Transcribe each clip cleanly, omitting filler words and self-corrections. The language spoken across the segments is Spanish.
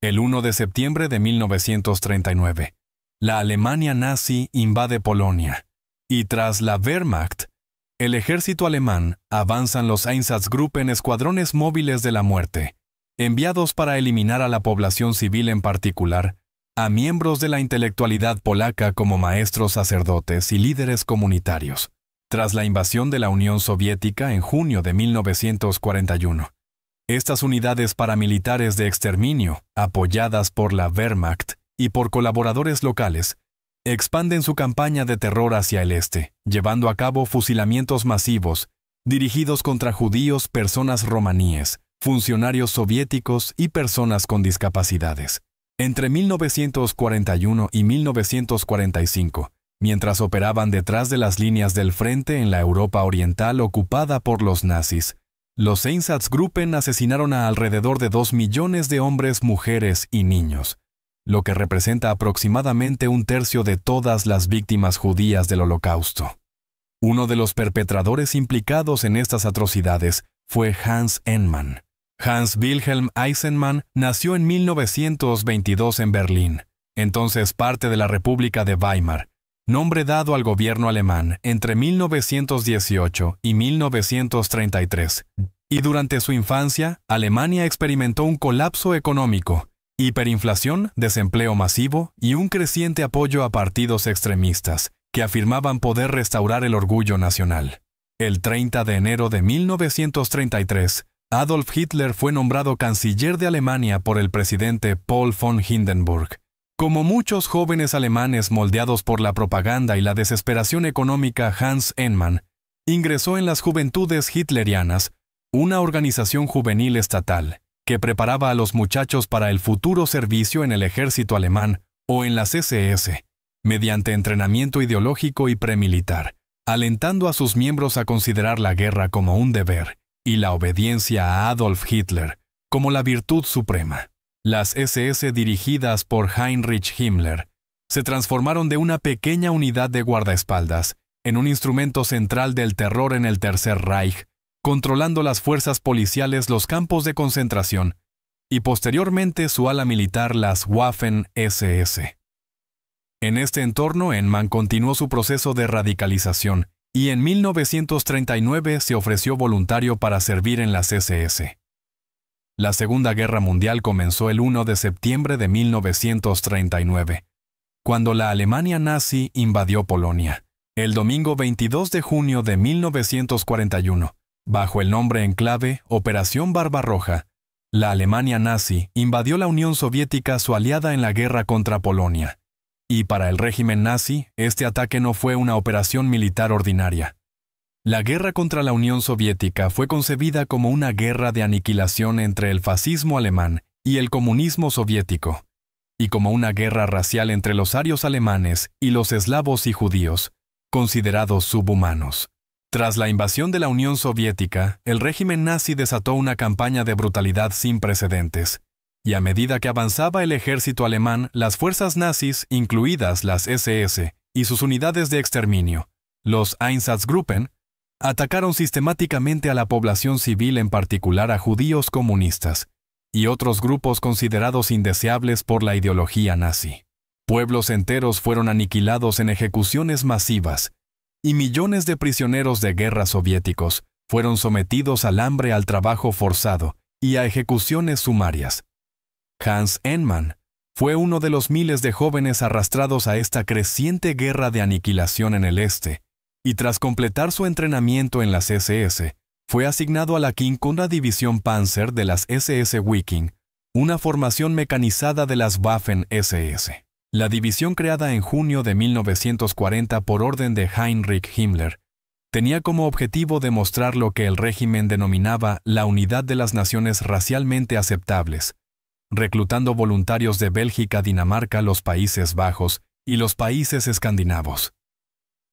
El 1 de septiembre de 1939, la Alemania nazi invade Polonia, y tras la Wehrmacht, el ejército alemán, avanzan los Einsatzgruppen, escuadrones móviles de la muerte, enviados para eliminar a la población civil, en particular a miembros de la intelectualidad polaca como maestros, sacerdotes y líderes comunitarios. Tras la invasión de la Unión Soviética en junio de 1941, estas unidades paramilitares de exterminio, apoyadas por la Wehrmacht y por colaboradores locales, expanden su campaña de terror hacia el este, llevando a cabo fusilamientos masivos dirigidos contra judíos, personas romaníes, funcionarios soviéticos y personas con discapacidades. Entre 1941 y 1945, mientras operaban detrás de las líneas del frente en la Europa oriental ocupada por los nazis, los Einsatzgruppen asesinaron a alrededor de 2 millones de hombres, mujeres y niños, lo que representa aproximadamente 1/3 de todas las víctimas judías del Holocausto. Uno de los perpetradores implicados en estas atrocidades fue Hans Ehmann. Hans Wilhelm Eisenmann nació en 1922 en Berlín, entonces parte de la República de Weimar, nombre dado al gobierno alemán entre 1918 y 1933. Y durante su infancia, Alemania experimentó un colapso económico, hiperinflación, desempleo masivo y un creciente apoyo a partidos extremistas que afirmaban poder restaurar el orgullo nacional. El 30 de enero de 1933, Adolf Hitler fue nombrado canciller de Alemania por el presidente Paul von Hindenburg. Como muchos jóvenes alemanes moldeados por la propaganda y la desesperación económica, Hans Ehmann ingresó en las Juventudes Hitlerianas, una organización juvenil estatal que preparaba a los muchachos para el futuro servicio en el ejército alemán o en las SS, mediante entrenamiento ideológico y premilitar, alentando a sus miembros a considerar la guerra como un deber y la obediencia a Adolf Hitler como la virtud suprema. Las SS dirigidas por Heinrich Himmler se transformaron de una pequeña unidad de guardaespaldas en un instrumento central del terror en el Tercer Reich, controlando las fuerzas policiales, los campos de concentración y posteriormente su ala militar, las Waffen-SS. En este entorno, Ehmann continuó su proceso de radicalización y en 1939 se ofreció voluntario para servir en las SS. La Segunda Guerra Mundial comenzó el 1 de septiembre de 1939, cuando la Alemania nazi invadió Polonia. El domingo 22 de junio de 1941, bajo el nombre en clave Operación Barbarroja, la Alemania nazi invadió la Unión Soviética, su aliada en la guerra contra Polonia. Y para el régimen nazi, este ataque no fue una operación militar ordinaria. La guerra contra la Unión Soviética fue concebida como una guerra de aniquilación entre el fascismo alemán y el comunismo soviético, y como una guerra racial entre los arios alemanes y los eslavos y judíos, considerados subhumanos. Tras la invasión de la Unión Soviética, el régimen nazi desató una campaña de brutalidad sin precedentes, y a medida que avanzaba el ejército alemán, las fuerzas nazis, incluidas las SS y sus unidades de exterminio, los Einsatzgruppen, atacaron sistemáticamente a la población civil, en particular a judíos comunistas y otros grupos considerados indeseables por la ideología nazi. Pueblos enteros fueron aniquilados en ejecuciones masivas, y millones de prisioneros de guerra soviéticos fueron sometidos al hambre, al trabajo forzado y a ejecuciones sumarias. Hans Ehmann fue uno de los miles de jóvenes arrastrados a esta creciente guerra de aniquilación en el este, y tras completar su entrenamiento en las SS, fue asignado a la 5ª División Panzer de las SS Viking, una formación mecanizada de las Waffen-SS. La división, creada en junio de 1940 por orden de Heinrich Himmler, tenía como objetivo demostrar lo que el régimen denominaba la unidad de las naciones racialmente aceptables, reclutando voluntarios de Bélgica, Dinamarca, los Países Bajos y los países escandinavos.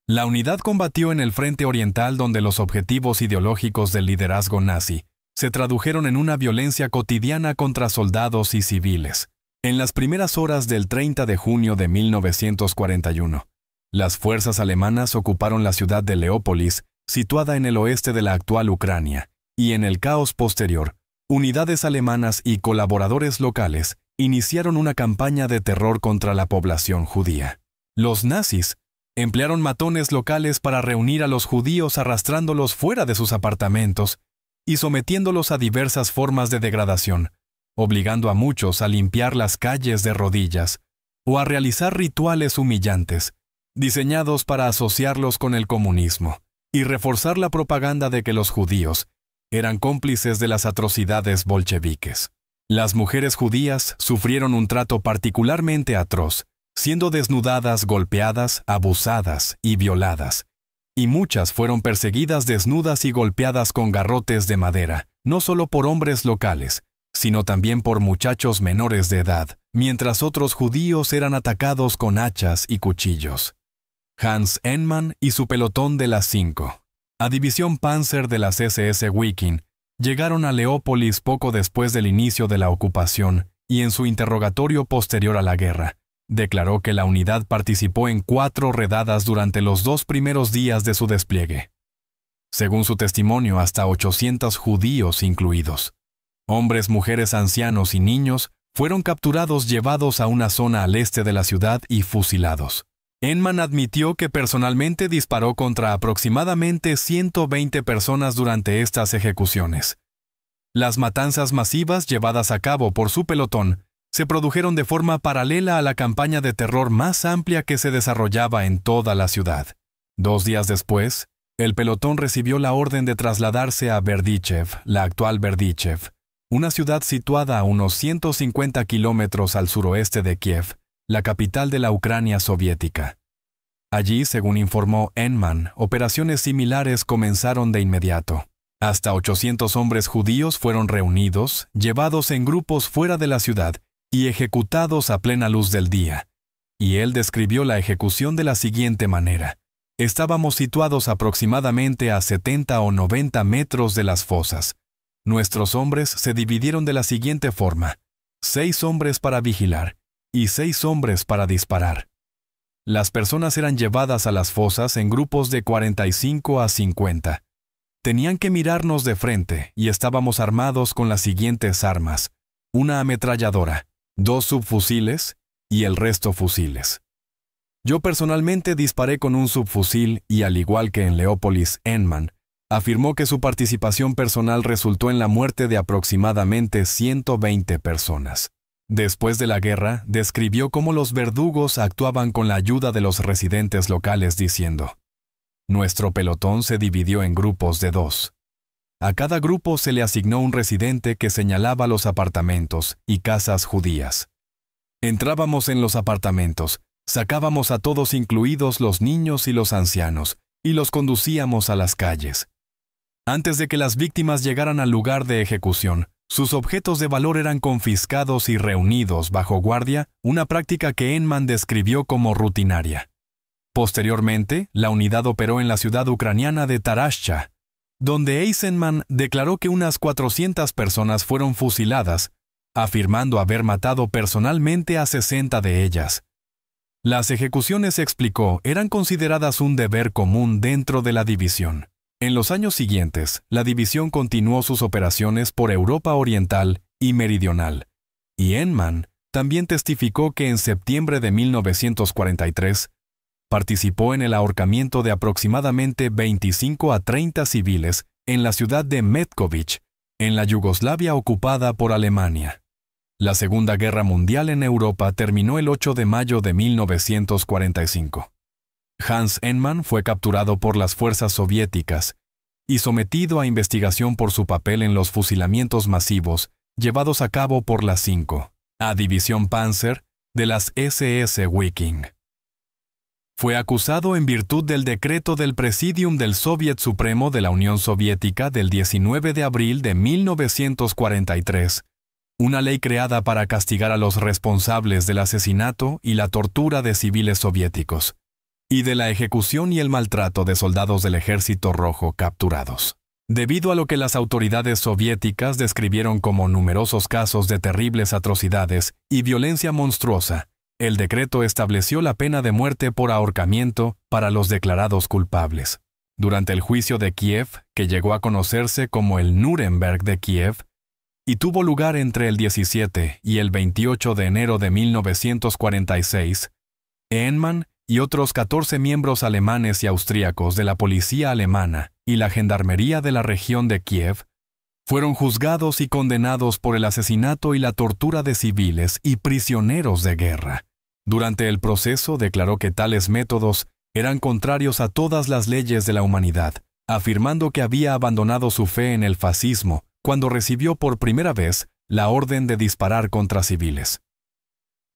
La unidad combatió en el frente oriental, donde los objetivos ideológicos del liderazgo nazi se tradujeron en una violencia cotidiana contra soldados y civiles. En las primeras horas del 30 de junio de 1941, las fuerzas alemanas ocuparon la ciudad de Leópolis, situada en el oeste de la actual Ucrania, y en el caos posterior, unidades alemanas y colaboradores locales iniciaron una campaña de terror contra la población judía. Los nazis emplearon matones locales para reunir a los judíos arrastrándolos fuera de sus apartamentos y sometiéndolos a diversas formas de degradación, obligando a muchos a limpiar las calles de rodillas o a realizar rituales humillantes, diseñados para asociarlos con el comunismo y reforzar la propaganda de que los judíos eran cómplices de las atrocidades bolcheviques. Las mujeres judías sufrieron un trato particularmente atroz, siendo desnudadas, golpeadas, abusadas y violadas, y muchas fueron perseguidas desnudas y golpeadas con garrotes de madera, no solo por hombres locales, sino también por muchachos menores de edad, mientras otros judíos eran atacados con hachas y cuchillos. Hans Ehmann y su pelotón de las 5, a división Panzer de las SS Wiking, llegaron a Leópolis poco después del inicio de la ocupación y en su interrogatorio posterior a la guerra, declaró que la unidad participó en 4 redadas durante los 2 primeros días de su despliegue. Según su testimonio, hasta 800 judíos incluidos. Hombres, mujeres, ancianos y niños fueron capturados, llevados a una zona al este de la ciudad y fusilados. Ehmann admitió que personalmente disparó contra aproximadamente 120 personas durante estas ejecuciones. Las matanzas masivas llevadas a cabo por su pelotón se produjeron de forma paralela a la campaña de terror más amplia que se desarrollaba en toda la ciudad. 2 días después, el pelotón recibió la orden de trasladarse a Berdichev, la actual Berdichev, una ciudad situada a unos 150 kilómetros al suroeste de Kiev, la capital de la Ucrania soviética. Allí, según informó Ehmann, operaciones similares comenzaron de inmediato. Hasta 800 hombres judíos fueron reunidos, llevados en grupos fuera de la ciudad y ejecutados a plena luz del día. Y él describió la ejecución de la siguiente manera. Estábamos situados aproximadamente a 70 o 90 metros de las fosas. Nuestros hombres se dividieron de la siguiente forma: 6 hombres para vigilar y 6 hombres para disparar. Las personas eran llevadas a las fosas en grupos de 45 a 50. Tenían que mirarnos de frente y estábamos armados con las siguientes armas: una ametralladora, 2 subfusiles y el resto fusiles. Yo personalmente disparé con un subfusil y, al igual que en Leópolis, Ehmann afirmó que su participación personal resultó en la muerte de aproximadamente 120 personas. Después de la guerra, describió cómo los verdugos actuaban con la ayuda de los residentes locales diciendo: nuestro pelotón se dividió en grupos de 2. A cada grupo se le asignó un residente que señalaba los apartamentos y casas judías. Entrábamos en los apartamentos, sacábamos a todos, incluidos los niños y los ancianos, y los conducíamos a las calles. Antes de que las víctimas llegaran al lugar de ejecución, sus objetos de valor eran confiscados y reunidos bajo guardia, una práctica que Ehmann describió como rutinaria. Posteriormente, la unidad operó en la ciudad ucraniana de Tarashcha, donde Eisenman declaró que unas 400 personas fueron fusiladas, afirmando haber matado personalmente a 60 de ellas. Las ejecuciones, explicó, eran consideradas un deber común dentro de la división. En los años siguientes, la división continuó sus operaciones por Europa Oriental y Meridional, y Ehmann también testificó que en septiembre de 1943 participó en el ahorcamiento de aproximadamente 25 a 30 civiles en la ciudad de Metkovich, en la Yugoslavia ocupada por Alemania. La Segunda Guerra Mundial en Europa terminó el 8 de mayo de 1945. Hans Ehmann fue capturado por las fuerzas soviéticas y sometido a investigación por su papel en los fusilamientos masivos llevados a cabo por la 5, a División Panzer de las SS Wiking. Fue acusado en virtud del decreto del Presidium del Soviet Supremo de la Unión Soviética del 19 de abril de 1943, una ley creada para castigar a los responsables del asesinato y la tortura de civiles soviéticos, y de la ejecución y el maltrato de soldados del Ejército Rojo capturados. Debido a lo que las autoridades soviéticas describieron como numerosos casos de terribles atrocidades y violencia monstruosa, el decreto estableció la pena de muerte por ahorcamiento para los declarados culpables. Durante el juicio de Kiev, que llegó a conocerse como el Nuremberg de Kiev, y tuvo lugar entre el 17 y el 28 de enero de 1946. Ehrenmann y otros 14 miembros alemanes y austríacos de la policía alemana y la gendarmería de la región de Kiev fueron juzgados y condenados por el asesinato y la tortura de civiles y prisioneros de guerra. Durante el proceso declaró que tales métodos eran contrarios a todas las leyes de la humanidad, afirmando que había abandonado su fe en el fascismo cuando recibió por primera vez la orden de disparar contra civiles.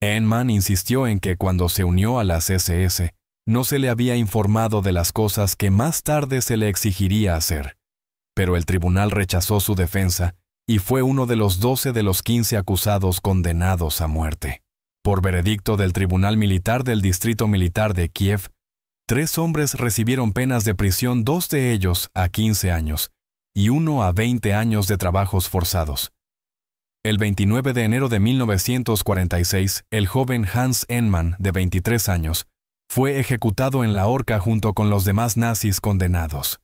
Ehrenmann insistió en que cuando se unió a las SS, no se le había informado de las cosas que más tarde se le exigiría hacer. Pero el tribunal rechazó su defensa y fue uno de los 12 de los 15 acusados condenados a muerte. Por veredicto del Tribunal Militar del Distrito Militar de Kiev, 3 hombres recibieron penas de prisión, 2 de ellos a 15 años y 1 a 20 años de trabajos forzados. El 29 de enero de 1946, el joven Hans Ehrenmann, de 23 años, fue ejecutado en la horca junto con los demás nazis condenados.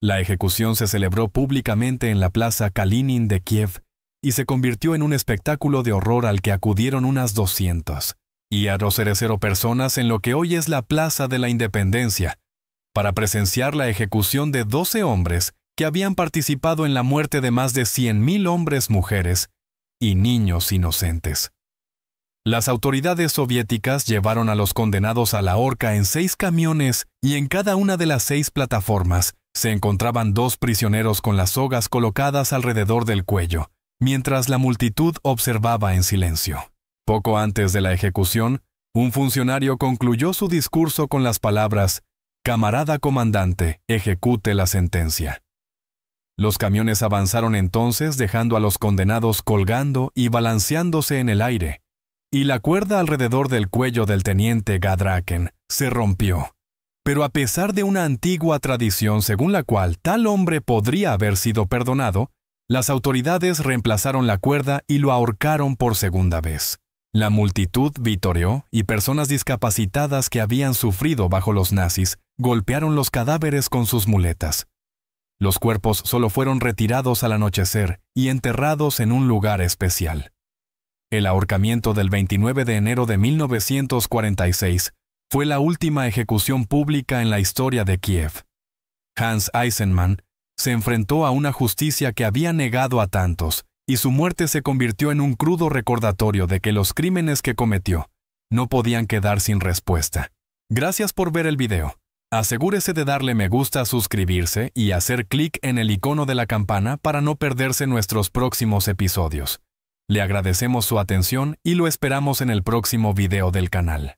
La ejecución se celebró públicamente en la plaza Kalinin de Kiev y se convirtió en un espectáculo de horror al que acudieron unas 200 personas en lo que hoy es la Plaza de la Independencia, para presenciar la ejecución de 12 hombres que habían participado en la muerte de más de 100.000 hombres, mujeres y niños inocentes. Las autoridades soviéticas llevaron a los condenados a la horca en 6 camiones y en cada una de las 6 plataformas se encontraban 2 prisioneros con las sogas colocadas alrededor del cuello, mientras la multitud observaba en silencio. Poco antes de la ejecución, un funcionario concluyó su discurso con las palabras: «Camarada comandante, ejecute la sentencia». Los camiones avanzaron entonces dejando a los condenados colgando y balanceándose en el aire, y la cuerda alrededor del cuello del teniente Gadraken se rompió. Pero a pesar de una antigua tradición según la cual tal hombre podría haber sido perdonado, las autoridades reemplazaron la cuerda y lo ahorcaron por segunda vez. La multitud vitoreó y personas discapacitadas que habían sufrido bajo los nazis golpearon los cadáveres con sus muletas. Los cuerpos solo fueron retirados al anochecer y enterrados en un lugar especial. El ahorcamiento del 29 de enero de 1946 fue la última ejecución pública en la historia de Kiev. Hans Eisenmann se enfrentó a una justicia que había negado a tantos, y su muerte se convirtió en un crudo recordatorio de que los crímenes que cometió no podían quedar sin respuesta. Gracias por ver el video. Asegúrese de darle me gusta, suscribirse y hacer clic en el icono de la campana para no perderse nuestros próximos episodios. Le agradecemos su atención y lo esperamos en el próximo video del canal.